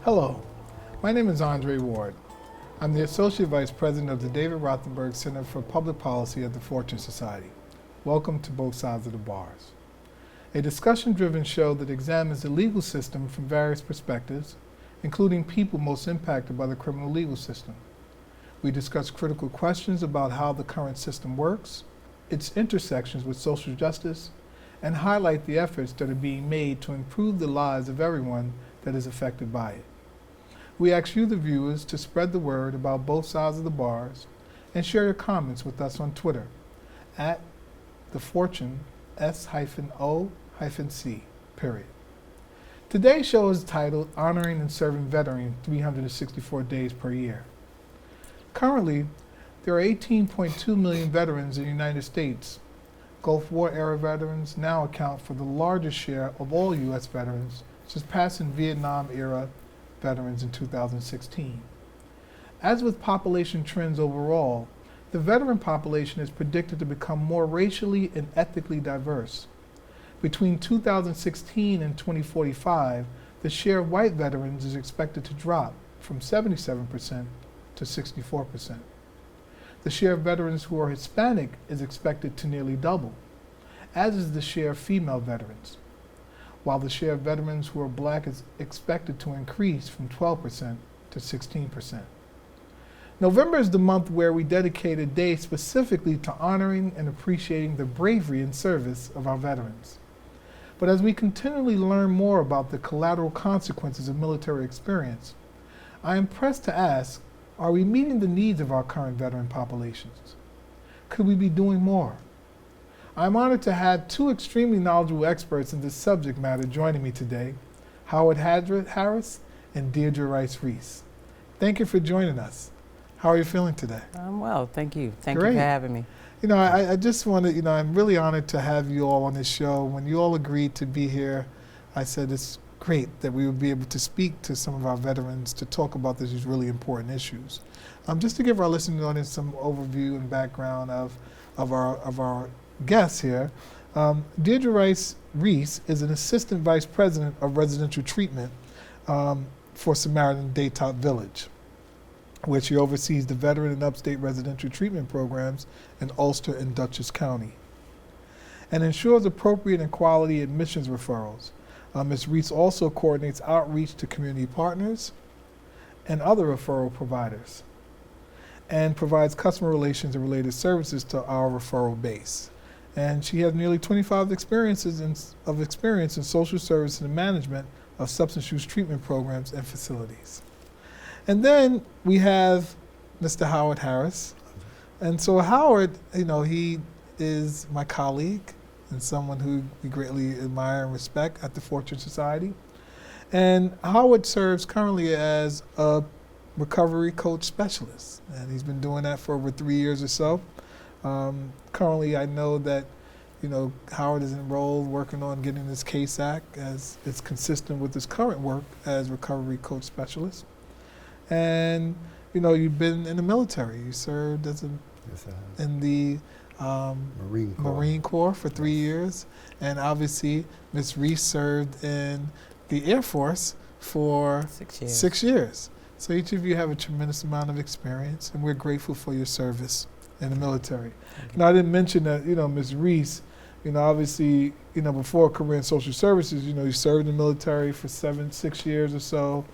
Hello, my name is Andre Ward. I'm the Associate Vice President of the David Rothenberg Center for Public Policy at the Fortune Society. Welcome to Both Sides of the Bars, a discussion-driven show that examines the legal system from various perspectives, including people most impacted by the criminal legal system. We discuss critical questions about how the current system works, its intersections with social justice, and highlight the efforts that are being made to improve the lives of everyone that is affected by it. We ask you, the viewers, to spread the word about both sides of the bars and share your comments with us on Twitter at thefortune S-O-C. Today's show is titled Honoring and Serving Veterans 364 Days per Year. Currently, there are 18.2 million veterans in the United States. Gulf War era veterans now account for the largest share of all U.S. veterans, surpassing Vietnam era veterans in 2016. As with population trends overall, the veteran population is predicted to become more racially and ethnically diverse. Between 2016 and 2045, the share of white veterans is expected to drop from 77% to 64%. The share of veterans who are Hispanic is expected to nearly double, as is the share of female veterans, while the share of veterans who are Black is expected to increase from 12% to 16%. November is the month where we dedicate a day specifically to honoring and appreciating the bravery and service of our veterans. But as we continually learn more about the collateral consequences of military experience, I am pressed to ask, are we meeting the needs of our current veteran populations? Could we be doing more? I'm honored to have two extremely knowledgeable experts in this subject matter joining me today, Howard Harris and Deirdre Rice-Reese. Thank you for joining us. How are you feeling today? I'm well, thank you. Thank Great. you for having me. I just want to, I'm really honored to have you all on this show. When you all agreed to be here, I said it's great that we would be able to speak to some of our veterans to talk about these really important issues. Just to give our listening audience some overview and background of our guests here, Deirdre Rice-Reese is an Assistant Vice President of Residential Treatment for Samaritan Daytop Village, where she oversees the veteran and upstate residential treatment programs in Ulster and Dutchess County, and ensures appropriate and quality admissions referrals. Ms. Reese also coordinates outreach to community partners and other referral providers, and provides customer relations and related services to our referral base. And she has nearly 25 experience in social service and management of substance use treatment programs and facilities. And then we have Mr. Howard Harris. And so Howard, he is my colleague and someone who we greatly admire and respect at the Fortune Society. And Howard serves currently as a recovery coach specialist, and he's been doing that for over 3 years or so. Currently, I know that Howard is enrolled working on getting his CASE Act as it's consistent with his current work as recovery coach specialist. And you've been in the military. You served as in the Marine Corps for 3 years, and obviously Ms. Reese served in the Air Force for 6 years. So each of you have a tremendous amount of experience, and we're grateful for your service in the military. I didn't mention that, Ms. Reese, obviously, before a career in social services, you served in the military for 6 years or so.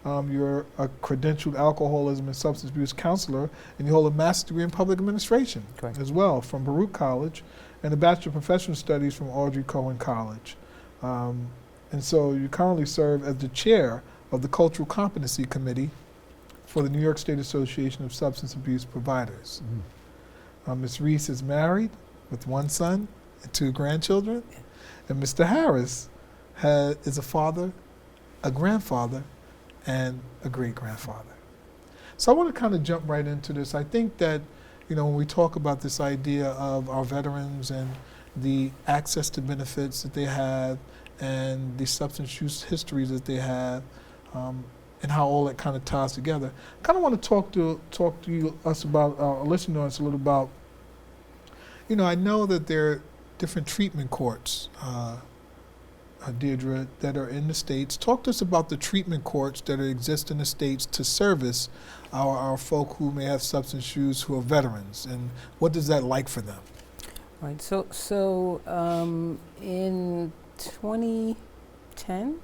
You're a credentialed alcoholism and substance abuse counselor, and you hold a master's degree in public administration as well from Baruch College, and a Bachelor of Professional Studies from Audrey Cohen College. And so you currently serve as the chair of the Cultural Competency Committee for the New York State Association of Substance Abuse Providers. Ms. Reese is married with 1 son and 2 grandchildren, and Mr. Harris is a father, a grandfather, and a great-grandfather. So I want to kind of jump right into this. I think that, when we talk about this idea of our veterans and the access to benefits that they have and the substance use histories that they have, and how all that kind of ties together, I kind of want to talk to us about, listen to us a little about, I know that there are different treatment courts Deirdre, that are in the States. Talk to us about the treatment courts that exist in the States to service our folk who may have substance use who are veterans, and what is that like for them? Right. So in 2010,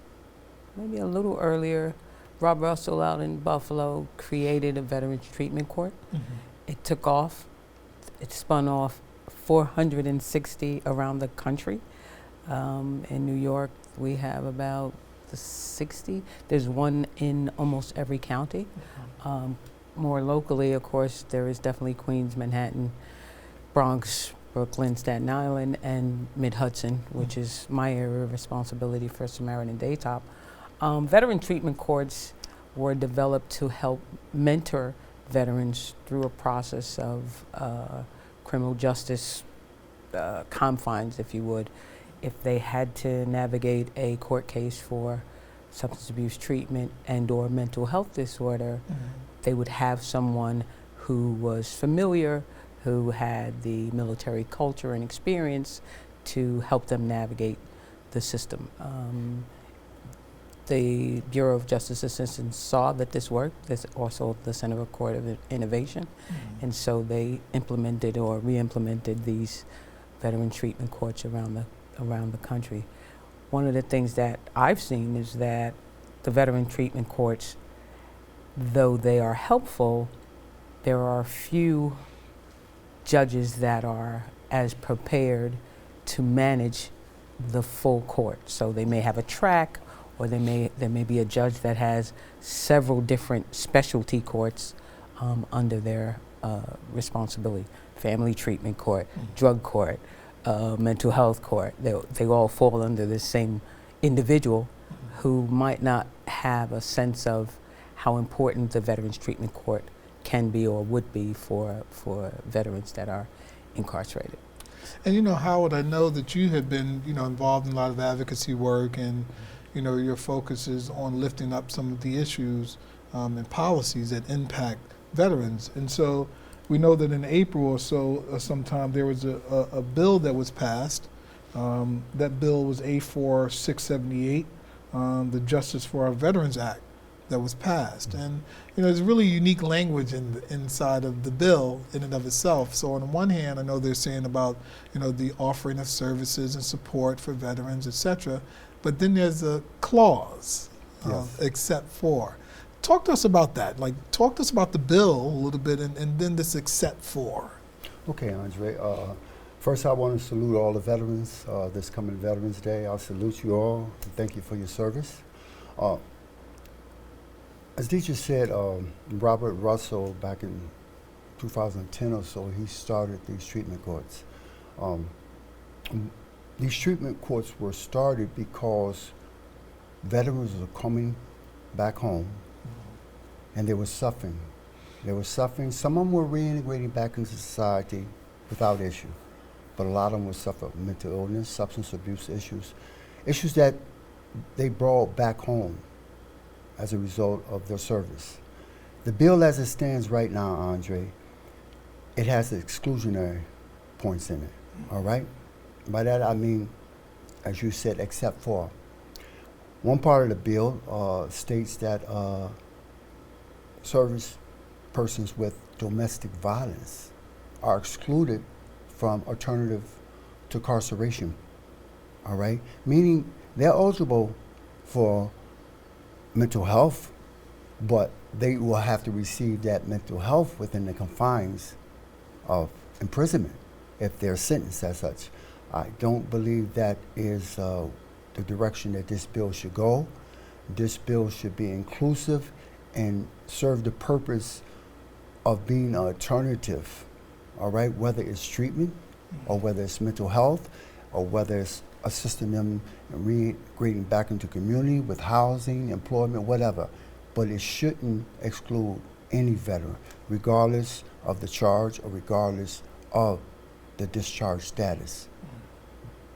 maybe a little earlier, Rob Russell out in Buffalo created a Veterans Treatment Court. It took off. It spun off 460 around the country. In New York, we have about 60. There's one in almost every county. More locally, of course, there is definitely Queens, Manhattan, Bronx, Brooklyn, Staten Island, and Mid-Hudson, which is my area of responsibility for Samaritan Daytop. Veteran treatment courts were developed to help mentor veterans through a process of criminal justice confines, if you would. If they had to navigate a court case for substance abuse treatment and or mental health disorder, they would have someone who was familiar, who had the military culture and experience to help them navigate the system. The Bureau of Justice Assistance saw that this worked. There's also the Center for Court of Innovation, and so they implemented or re-implemented these veteran treatment courts around the country. One of the things that I've seen is that the veteran treatment courts, though they are helpful, there are few judges that are as prepared to manage the full court. So they may have a track, or there may be a judge that has several different specialty courts under their responsibility. Family treatment court, drug court, mental health court. They all fall under the same individual who might not have a sense of how important the Veterans Treatment Court can be or would be for veterans that are incarcerated. And Howard, I know that you have been involved in a lot of advocacy work, and your focus is on lifting up some of the issues and policies that impact veterans. And so we know that in April or so, sometime, there was a bill that was passed. That bill was A4 678, the Justice for Our Veterans Act, that was passed. And there's really unique language inside of the bill in and of itself. So on the one hand, I know they're saying about the offering of services and support for veterans, etc. But then there's a clause, except for. Talk to us about that. Talk to us about the bill a little bit, and then this except for. Okay, Andre. First, I want to salute all the veterans this coming Veterans Day. I'll salute you all and thank you for your service. As Deirdre said, Robert Russell, back in 2010 or so, he started these treatment courts. These treatment courts were started because veterans were coming back home and they were suffering. They were suffering. Some of them were reintegrating back into society without issue, but a lot of them would suffer mental illness, substance abuse issues that they brought back home as a result of their service. The bill as it stands right now, Andre, it has exclusionary points in it, all right? By that I mean, as you said, except for. One part of the bill states that service persons with domestic violence are excluded from alternative to incarceration, all right? Meaning they're eligible for mental health, but they will have to receive that mental health within the confines of imprisonment if they're sentenced as such. I don't believe that is the direction that this bill should go. This bill should be inclusive and serve the purpose of being an alternative, all right, whether it's treatment or whether it's mental health or whether it's assisting them in reintegrating back into community with housing, employment, whatever. But it shouldn't exclude any veteran, regardless of the charge or regardless of the discharge status.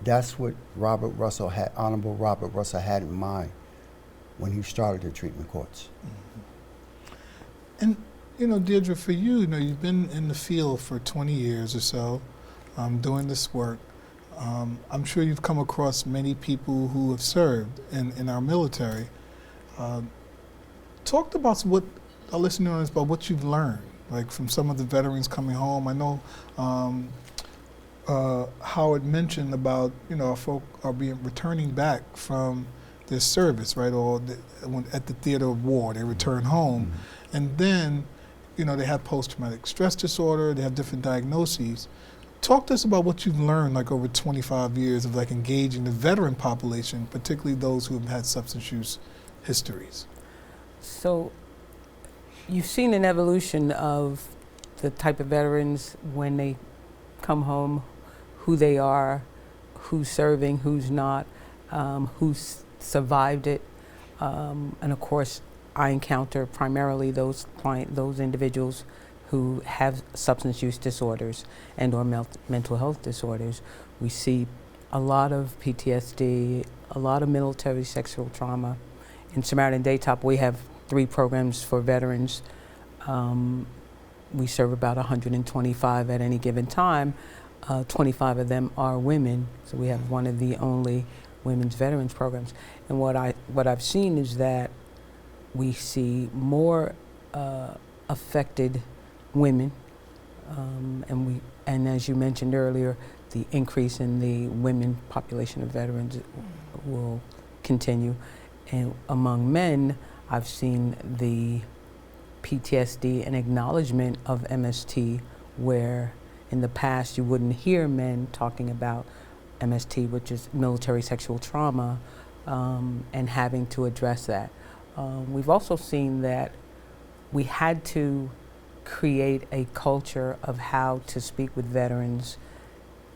That's what Honorable Robert Russell had in mind when he started the treatment courts. And Deirdre, for you, you've been in the field for 20 years or so, doing this work. I'm sure you've come across many people who have served in our military. Talk about what our listeners about what you've learned, like from some of the veterans coming home. I know Howard mentioned about folk are returning back from their service, right, or at the theater of war, they return home, and then they have post-traumatic stress disorder. They have different diagnoses. Talk to us about what you've learned, like over 25 years of like engaging the veteran population, particularly those who have had substance use histories. So you've seen an evolution of the type of veterans when they come home, who they are, who's serving, who's not, who's survived it. And of course, I encounter primarily those individuals who have substance use disorders and or mental health disorders. We see a lot of PTSD, a lot of military sexual trauma. In Samaritan Daytop, we have 3 programs for veterans. We serve about 125 at any given time. 25 of them are women, so we have one of the only women's veterans programs. And what I've seen is that we see more affected women, and as you mentioned earlier, the increase in the women population of veterans will continue. And among men, I've seen the PTSD and acknowledgement of MST, where in the past you wouldn't hear men talking about MST, which is military sexual trauma, and having to address that. We've also seen that we had to create a culture of how to speak with veterans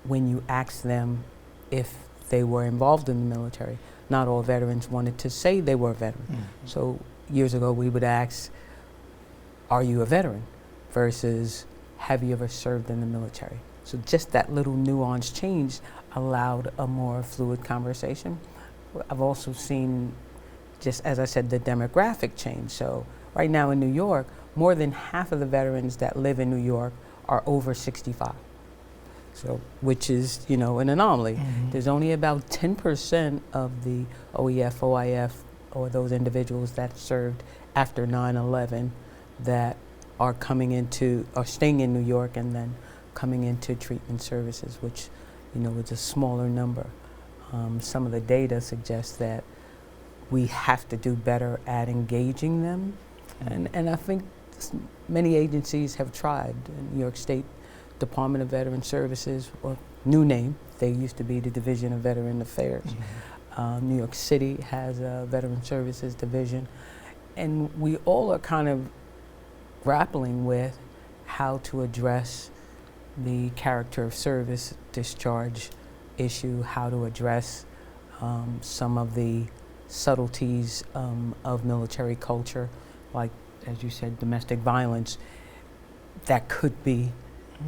when you ask them if they were involved in the military. Not all veterans wanted to say they were a veteran. Mm-hmm. So years ago we would ask, are you a veteran? Versus, have you ever served in the military? So just that little nuance change allowed a more fluid conversation. I've also seen, just as I said, the demographic change. So right now in New York, more than half of the veterans that live in New York are over 65. So, which is, an anomaly. Mm-hmm. There's only about 10% of the OEF, OIF, or those individuals that served after 9/11 that are staying in New York and then coming into treatment services, which, is a smaller number. Some of the data suggests that we have to do better at engaging them. And I think many agencies have tried. New York State Department of Veteran Services, or new name, they used to be the Division of Veteran Affairs. Mm-hmm. New York City has a Veteran Services Division. And we all are kind of grappling with how to address the character of service discharge issue, how to address some of the subtleties of military culture, like, as you said, domestic violence, that could be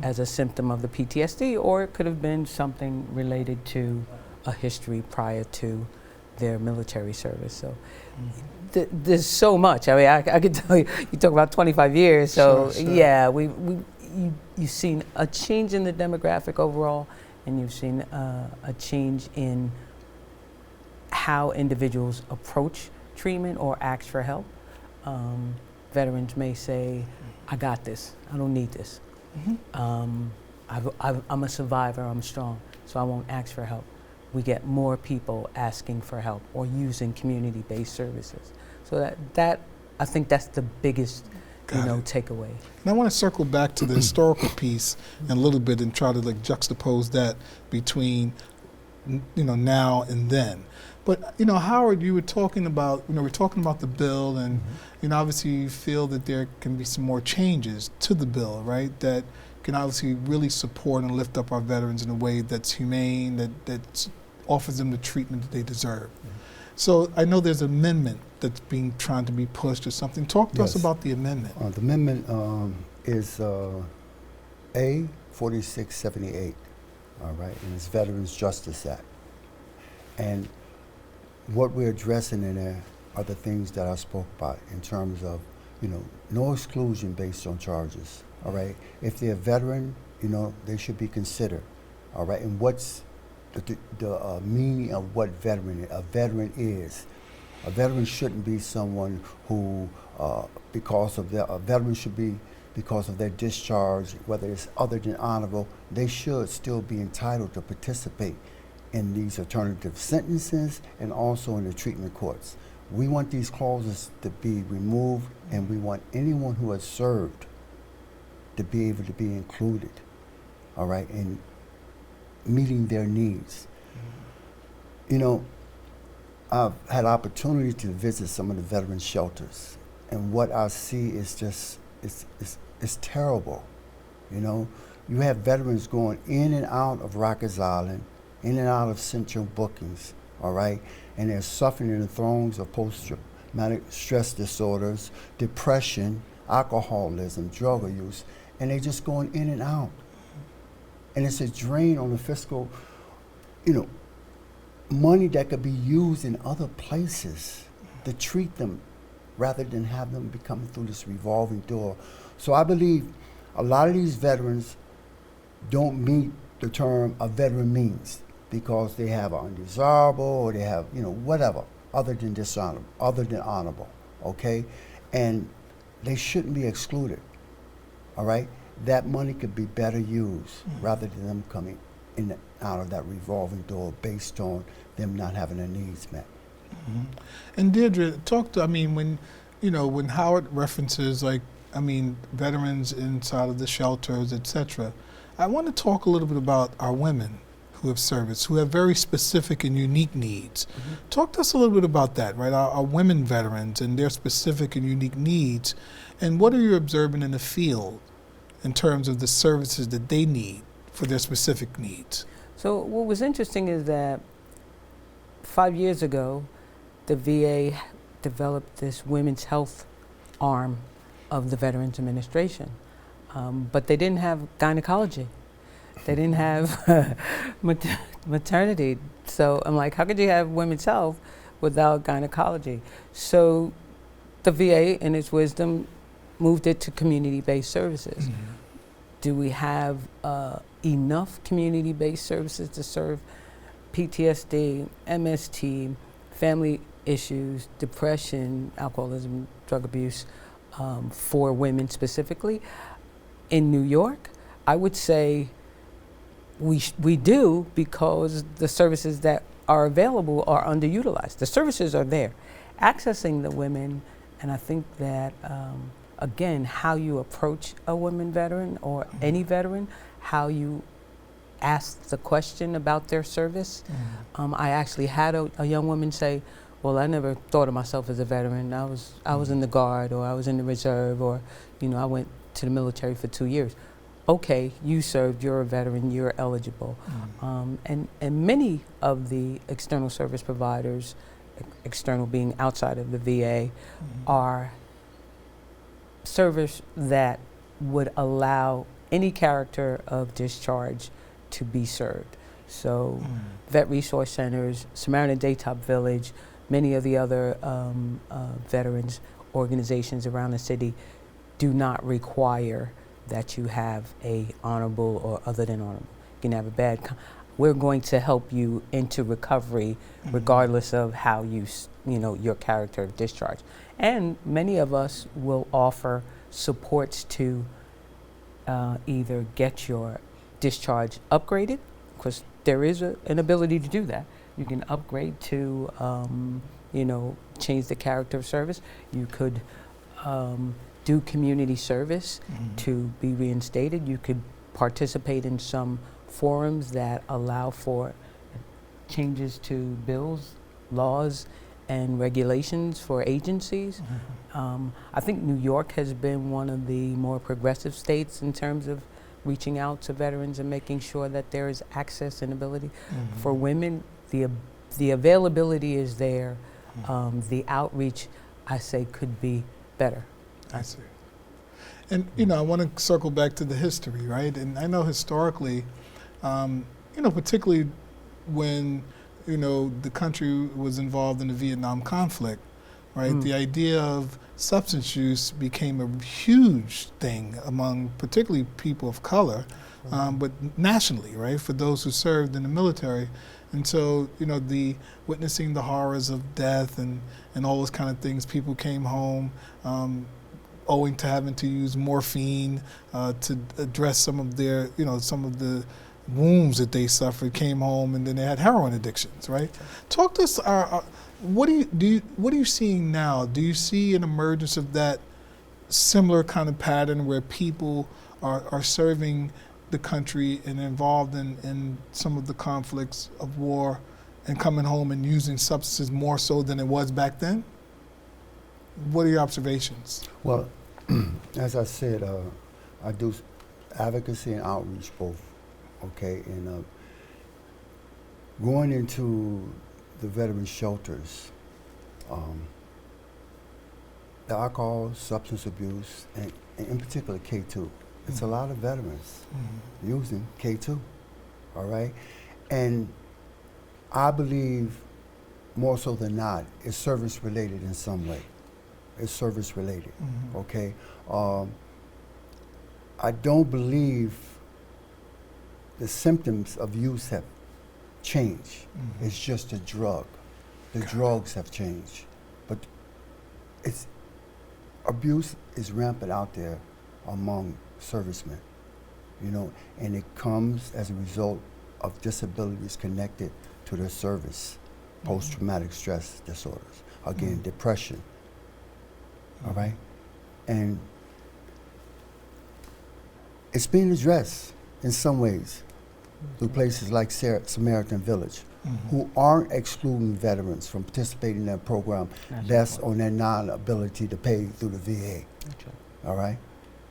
as a symptom of the PTSD, or it could have been something related to a history prior to their military service. So there's so much. I mean, I could tell you, you talk about 25 years, so sure. Yeah, you've seen a change in the demographic overall, and you've seen a change in how individuals approach treatment or ask for help. Veterans may say, I got this, I don't need this. Mm-hmm. I'm a survivor, I'm strong, so I won't ask for help. We get more people asking for help or using community-based services. So that I think that's the biggest takeaway. And I want to circle back to the historical piece in a little bit and try to juxtapose that between now and then. But Howard, you were talking about the bill, and obviously you feel that there can be some more changes to the bill, right? That can obviously really support and lift up our veterans in a way that's humane, that offers them the treatment that they deserve. Mm-hmm. So I know there's an amendment that's trying to be pushed or something. Talk to us about the amendment. The amendment is A 4678, all right, and it's Veterans Justice Act. And what we're addressing in there are the things that I spoke about in terms of, no exclusion based on charges, all right? If they're a veteran, they should be considered, all right? And what's the meaning of what a veteran is. A veteran shouldn't be someone who, a veteran should be because of their discharge, whether it's other than honorable, they should still be entitled to participate in these alternative sentences and also in the treatment courts. We want these clauses to be removed, and we want anyone who has served to be able to be included, all right, in meeting their needs. You know, I've had opportunity to visit some of the veteran shelters, and what I see is just, it's terrible. You know, you have veterans going in and out of Rikers Island, in and out of central bookings, all right? And they're suffering in the throes of post-traumatic stress disorders, depression, alcoholism, drug use, and they're just going in and out. And it's a drain on the fiscal, you know, money that could be used in other places to treat them rather than have them be coming through this revolving door. So I believe a lot of these veterans don't meet the term a veteran means because they have an undesirable or they have, you know, whatever, other than dishonorable, other than honorable, okay? And they shouldn't be excluded, all right? That money could be better used rather than them coming in and out of that revolving door based on them not having their needs met. And Deirdre, when Howard references, like, veterans inside of the shelters, etc., I want to talk a little bit about our women who have service, who have very specific and unique needs. Talk to us a little bit about that, right? Our women veterans and their specific and unique needs, and what are you observing in the field in terms of the services that they need for their specific needs? So what was interesting is that 5 years ago, the VA developed this women's health arm of the Veterans Administration, but they didn't have gynecology. They didn't have maternity. So I'm like, how could you have women's health without gynecology? So the VA, in its wisdom, moved it to community-based services. Do we have enough community-based services to serve PTSD, MST, family issues, depression, alcoholism, drug abuse for women specifically? In New York, I would say we do, because the services that are available are underutilized. The services are there. Accessing the women, and I think that again, how you approach a women veteran or any veteran, how you ask the question about their service. I actually had a young woman say, well, I never thought of myself as a veteran. I was in the Guard, or I was in the Reserve, or, you know, I went to the military for 2 years. Okay, you served, you're a veteran, you're eligible. And many of the external service providers, external being outside of the VA, are service that would allow any character of discharge to be served. So vet resource centers, Samaritan Daytop Village, many of the other veterans organizations around the city do not require that you have a honorable or other than honorable. You can have a bad, we're going to help you into recovery regardless of how your character of discharge. And many of us will offer supports to either get your discharge upgraded, because there is an ability to do that. You can upgrade to, change the character of service. You could do community service to be reinstated. You could participate in some forums that allow for changes to bills, laws, and regulations for agencies. I think New York has been one of the more progressive states in terms of reaching out to veterans and making sure that there is access and ability. For women, the availability is there. The outreach, I say, could be better. I see. And, I want to circle back to the history, right? And I know historically, particularly when, the country was involved in the Vietnam conflict, right? The idea of substance use became a huge thing among particularly people of color, but nationally, right, for those who served in the military. And so, the witnessing the horrors of death and all those kind of things, people came home owing to having to use morphine to address some of their, some of the wounds that they suffered, came home, and then they had heroin addictions, right? Talk to us. What are you seeing now? Do you see an emergence of that similar kind of pattern where people are serving the country and involved in some of the conflicts of war and coming home and using substances more so than it was back then? What are your observations? Well, as I said, I do advocacy and outreach both, okay? And going into the veteran shelters, the alcohol, substance abuse, and in particular K2, it's a lot of veterans using K2, all right? And I believe more so than not, it's service related in some way. It's service related, okay? I don't believe the symptoms of use have changed. It's just a drug. The drugs have changed. But abuse is rampant out there among servicemen, and it comes as a result of disabilities connected to their service, post-traumatic stress disorders, again, depression, all right? And it's being addressed in some ways through places like Samaritan Village, who aren't excluding veterans from participating in that program based on their non-ability to pay through the VA, all right?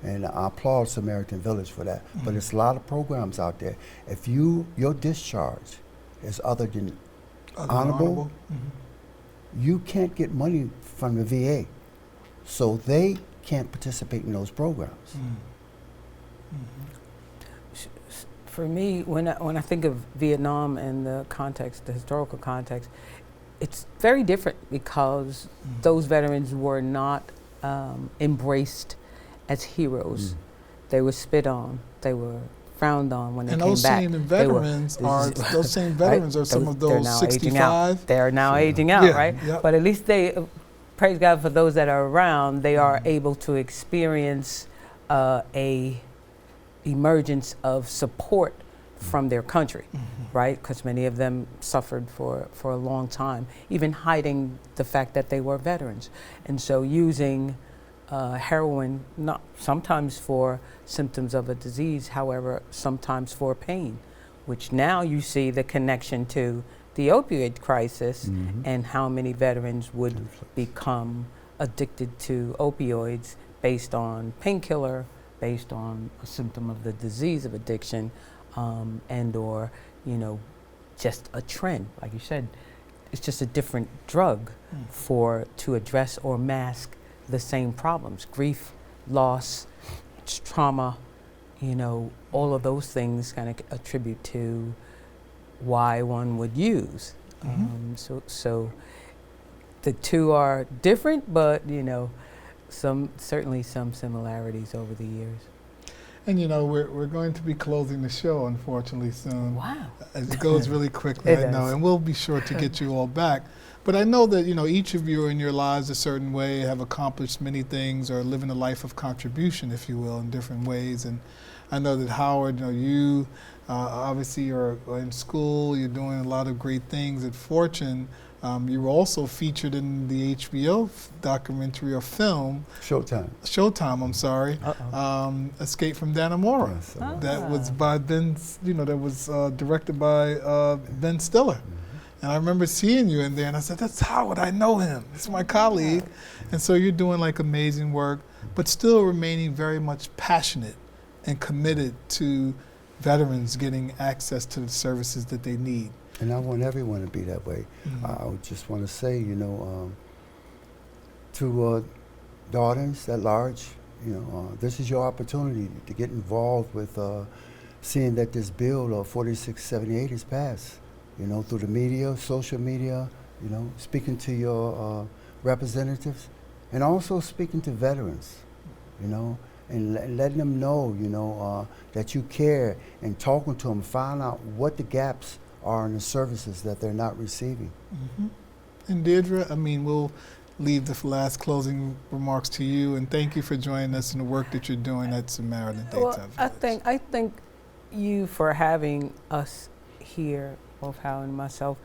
And I applaud Samaritan Village for that. But there's a lot of programs out there. If your discharge is other than honorable, you can't get money from the VA. So they can't participate in those programs. For me, when I think of Vietnam and the context, the historical context, it's very different because those veterans were not embraced as heroes. They were spit on. They were frowned on when they came back. And those same veterans are some of those 65. They're now aging out, right? Yep. But at least they, praise God for those that are around, they are able to experience a emergence of support from their country, right? Because many of them suffered for a long time, even hiding the fact that they were veterans. And so using heroin, not sometimes for symptoms of a disease, however, sometimes for pain, which now you see the connection to the opioid crisis and how many veterans would become addicted to opioids based on painkiller, based on a symptom of the disease of addiction, and or, just a trend. Like you said, it's just a different drug to address or mask the same problems: grief, loss, trauma, all of those things kind of attribute to why one would use. So the two are different, but certainly some similarities over the years. And we're going to be closing the show, unfortunately, soon. Wow. It goes really quickly, I know, and we'll be sure to get you all back. But I know that each of you are in your lives a certain way, have accomplished many things, or living a life of contribution, if you will, in different ways. And I know that Howard, you obviously are in school. You're doing a lot of great things at Fortune. You were also featured in the HBO documentary or film. Showtime, I'm sorry. Escape from Dannemora. Yes, that was by Ben, that was directed by Ben Stiller. And I remember seeing you in there, and I said, that's Howard, I know him. It's my colleague. And so you're doing amazing work, but still remaining very much passionate and committed to veterans getting access to the services that they need. And I want everyone to be that way. I would just want to say, to daughters at large, this is your opportunity to get involved with seeing that this bill 4678 is passed. Through the media, social media, speaking to your representatives, and also speaking to veterans, you know, and letting them know, you know, that you care, and talking to them, find out what the gaps are in the services that they're not receiving. Mm-hmm. And Deirdre, I mean, we'll leave the last closing remarks to you, and thank you for joining us in the work that you're doing at Samaritan Daytop Village. Well, I thank you for having us here, both Hal and myself,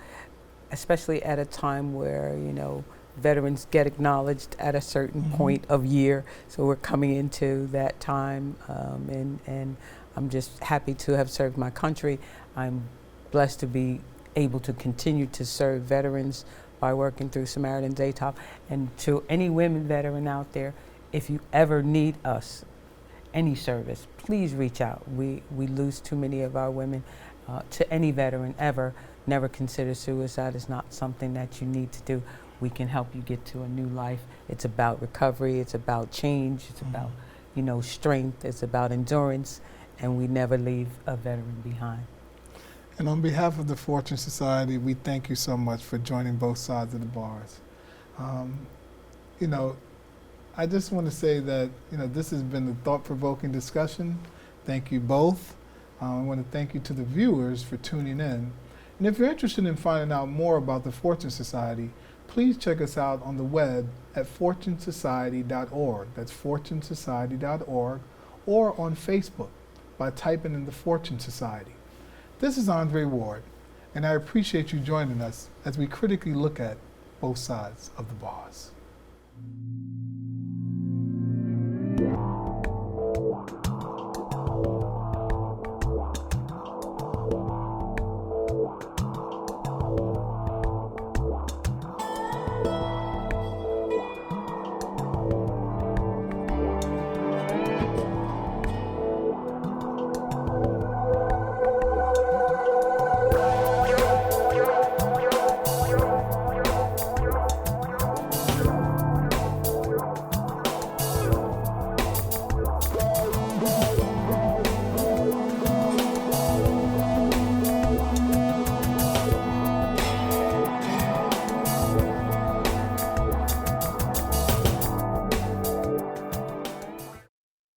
especially at a time where, you know, veterans get acknowledged at a certain point of year. So we're coming into that time, and I'm just happy to have served my country. I'm blessed to be able to continue to serve veterans by working through Samaritan Daytop. And to any women veteran out there, if you ever need us, any service, please reach out. We lose too many of our women. To any veteran ever, never consider suicide. It's not something that you need to do. We can help you get to a new life. It's about recovery. It's about change. It's about, you know, strength. It's about endurance. And we never leave a veteran behind. And on behalf of the Fortune Society, we thank you so much for joining both sides of the bars. You know, I just want to say that, you know, this has been a thought-provoking discussion. Thank you both. I want to thank you to the viewers for tuning in. And if you're interested in finding out more about the Fortune Society, please check us out on the web at fortunesociety.org. That's fortunesociety.org, or on Facebook by typing in the Fortune Society. This is Andre Ward, and I appreciate you joining us as we critically look at both sides of the bars.